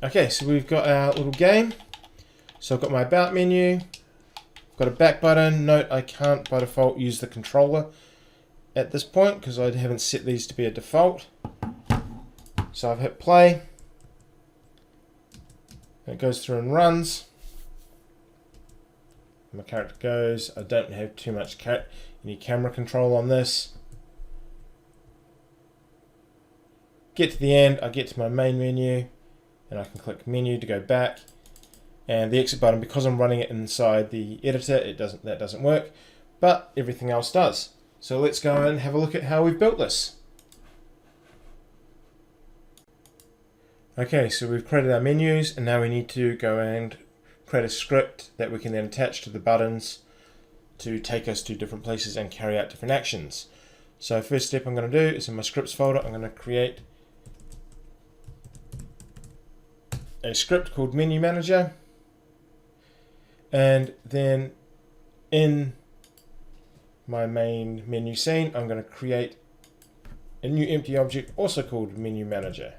Okay, so we've got our little game. So I've got my about menu, got a back button. Note I can't by default use the controller at this point because I haven't set these to be a default. So I've hit play. It goes through and runs. My character goes. I don't have too much any camera control on this. Get to the end, I get to my main menu, and I can click menu to go back. And the exit button, because I'm running it inside the editor, that doesn't work, but everything else does. So let's go and have a look at how we've built this. Okay, so we've created our menus, and now we need to go and create a script that we can then attach to the buttons to take us to different places and carry out different actions. So first step I'm going to do is in my scripts folder, I'm going to create a script called Menu Manager, and then in my main menu scene I'm going to create a new empty object also called Menu Manager,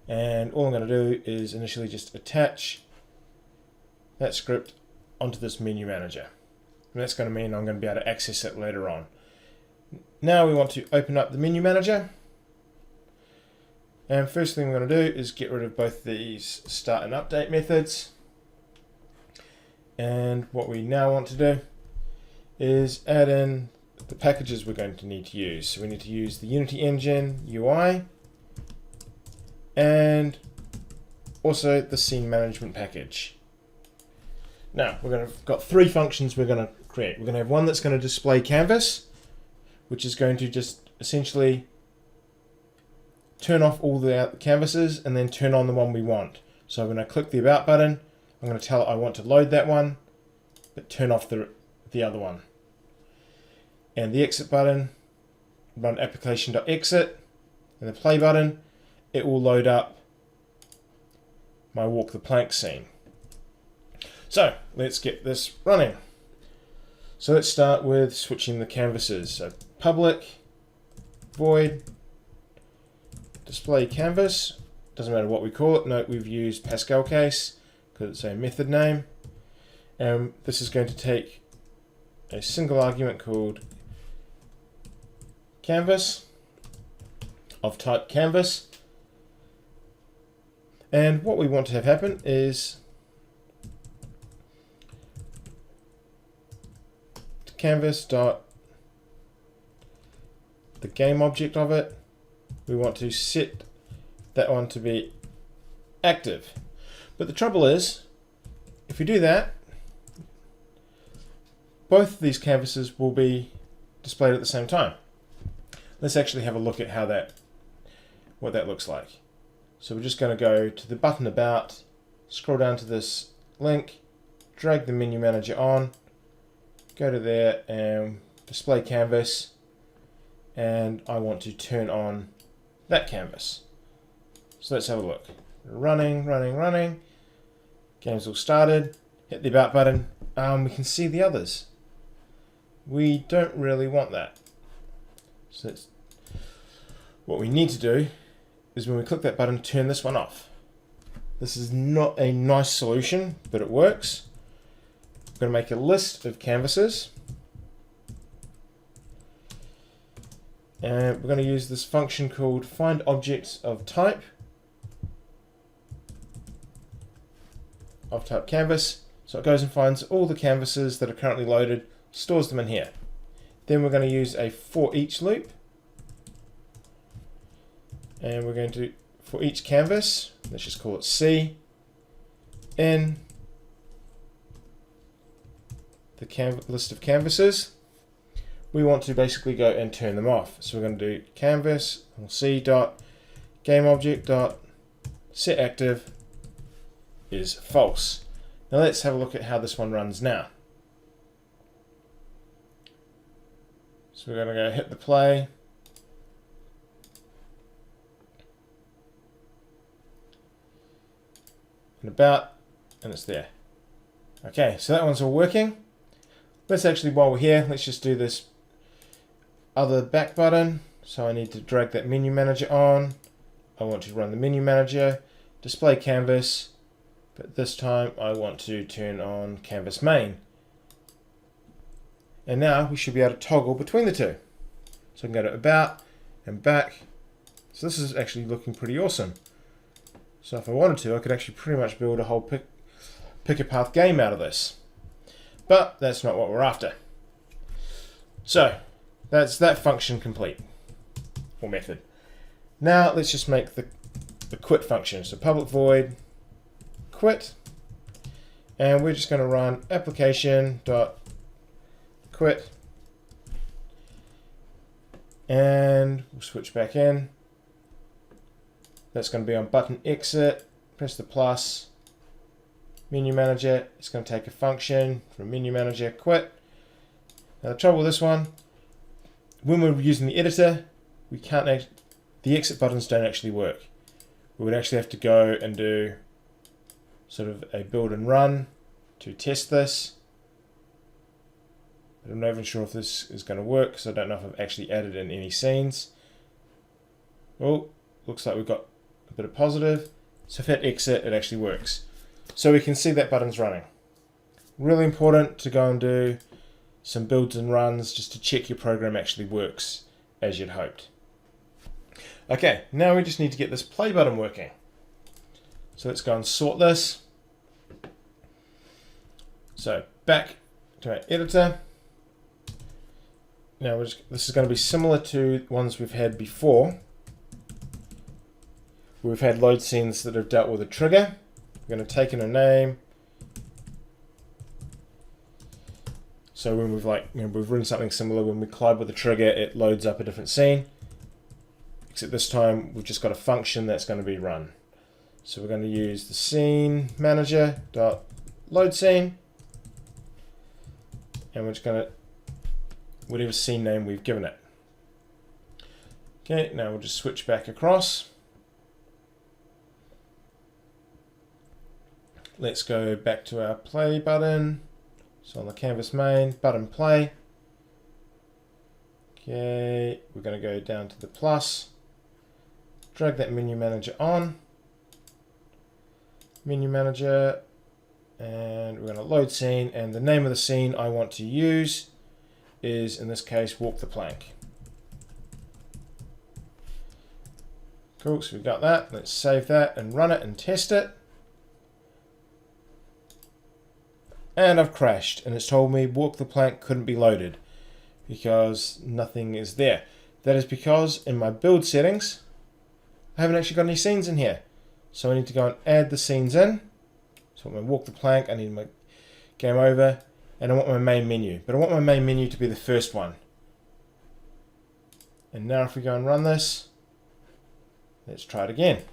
and all I'm going to do is initially just attach that script onto this Menu Manager, and that's going to mean I'm going to be able to access it later on. Now we want to open up the Menu Manager. And first thing we're going to do is get rid of both these start and update methods. And what we now want to do is add in the packages we're going to need to use. So we need to use the Unity Engine UI and also the scene management package. Now we've got three functions we're going to create. We're going to have one that's going to display canvas, which is going to just essentially turn off all the canvases and then turn on the one we want. So when I click the about button, I'm going to tell it I want to load that one, but turn off the other one. And the exit button, run application.exit, and the play button, it will load up my walk the plank scene. So let's get this running. So let's start with switching the canvases. So public, void, display canvas, doesn't matter what we call it. Note we've used Pascal case because it's a method name. And this is going to take a single argument called canvas of type canvas. And what we want to have happen is canvas dot the game object of it. We want to set that one to be active. But the trouble is, if we do that, both of these canvases will be displayed at the same time. Let's actually have a look at what that looks like. So we're just going to go to the button about, scroll down to this link, drag the menu manager on, go to there and display canvas, and I want to turn on that canvas. So let's have a look. Running. Game's all started. Hit the about button. We can see the others. We don't really want that. So what we need to do is when we click that button, turn this one off. This is not a nice solution, but it works. I'm going to make a list of canvases. And we're going to use this function called find objects of type canvas. So it goes and finds all the canvases that are currently loaded, stores them in here. Then we're going to use a for each loop. And we're going to, for each canvas, let's just call it C, in the list of canvases, we want to basically go and turn them off. So we're going to do canvas C dot game object dot set active is false. Now let's have a look at how this one runs now. So we're going to go hit the play. And about, and it's there. Okay, so that one's all working. Let's actually, while we're here, let's just do this other back button. So I need to drag that menu manager on. I want to run the menu manager, display canvas, but this time I want to turn on canvas main. And now we should be able to toggle between the two. So I can go to about and back. So this is actually looking pretty awesome. So if I wanted to, I could actually pretty much build a whole pick a path game out of this. But that's not what we're after. So that's that function complete, or method. Now let's just make the quit function. So public void quit, and we're just going to run application.quit, and we'll switch back in. That's going to be on button exit, press the plus, menu manager. It's going to take a function from menu manager quit. Now the trouble with this one, when we're using the editor, we can't the exit buttons don't actually work. We would actually have to go and do sort of a build and run to test this. But I'm not even sure if this is going to work because I don't know if I've actually added in any scenes. Oh, looks like we've got a bit of positive. So if I hit exit, it actually works. So we can see that button's running. Really important to go and do some builds and runs just to check your program actually works as you'd hoped. Okay, now we just need to get this play button working. So let's go and sort this. So back to our editor. Now this is going to be similar to ones we've had before. We've had load scenes that have dealt with a trigger. We're going to take in a name. So when we've we've written something similar, when we collide with the trigger, it loads up a different scene. Except this time we've just got a function that's going to be run. So we're going to use the scene manager dot load scene, and we're just going to whatever scene name we've given it. Okay, now we'll just switch back across. Let's go back to our play button. So on the canvas main, button play. Okay, we're going to go down to the plus, drag that menu manager on, menu manager, and we're going to load scene, and the name of the scene I want to use is, in this case, walk the plank. Cool, so we've got that. Let's save that and run it and test it. And I've crashed, and it's told me walk the plank couldn't be loaded because nothing is there. That is because in my build settings, I haven't actually got any scenes in here. So I need to go and add the scenes in. So I want my walk the plank, I need my game over, and I want my main menu. But I want my main menu to be the first one. And now if we go and run this, let's try it again.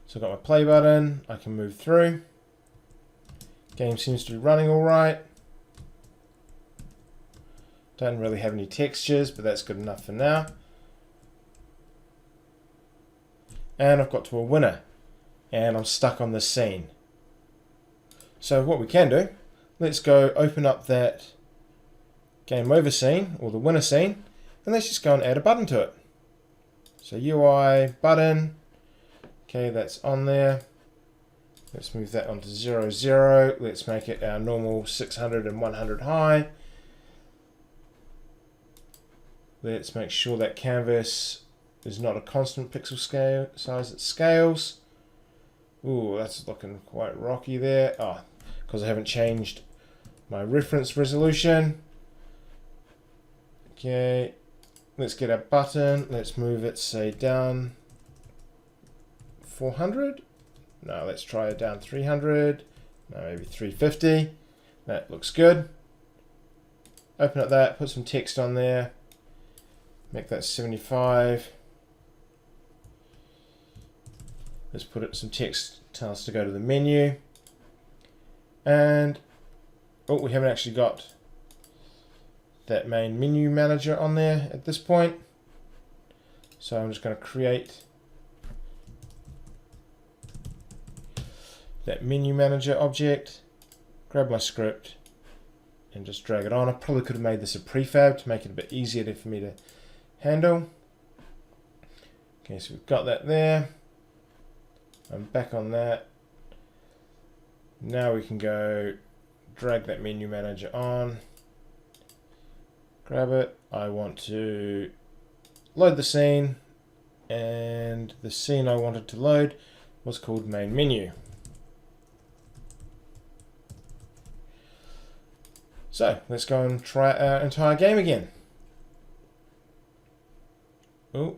So I've got my play button, I can move through. Game seems to be running all right. Don't really have any textures, but that's good enough for now. And I've got to a winner, and I'm stuck on this scene. So what we can do, let's go open up that game over scene, or the winner scene, and let's just go and add a button to it. So UI button. Okay, that's on there. Let's move that onto 0, 0. Let's make it our normal 600 and 100 high. Let's make sure that canvas is not a constant pixel scale size, it scales. Ooh, that's looking quite rocky there. Oh, because I haven't changed my reference resolution. Okay, let's get our button. Let's move it, say, down 400. No, let's try it down 300. No, maybe 350. That looks good. Open up that, put some text on there. Make that 75. Let's put it some text, tell us to go to the menu. And, oh, we haven't actually got that main menu manager on there at this point. So I'm just going to create that menu manager object, grab my script, and just drag it on. I probably could have made this a prefab to make it a bit easier for me to handle. Okay, so we've got that there. I'm back on that. Now we can go drag that menu manager on, grab it. I want to load the scene, and the scene I wanted to load was called main menu. So let's go and try our entire game again. Oh,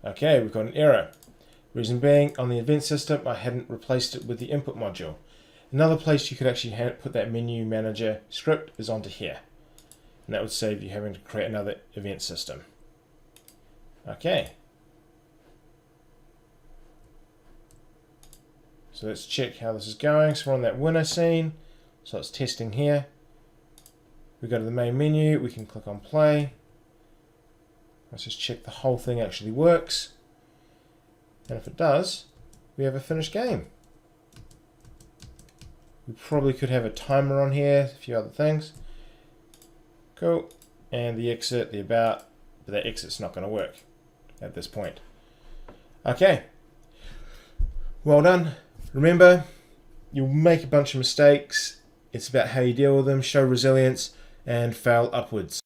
okay, we've got an error. Reason being, on the event system, I hadn't replaced it with the input module. Another place you could actually put that menu manager script is onto here. And that would save you having to create another event system. Okay. So let's check how this is going. So we're on that winner scene. So it's testing here. We go to the main menu, we can click on play. Let's just check the whole thing actually works. And if it does, we have a finished game. We probably could have a timer on here, a few other things. Cool. And the exit, the about, but that exit's not going to work at this point. Okay. Well done. Remember, you'll make a bunch of mistakes. It's about how you deal with them, show resilience, and fail upwards.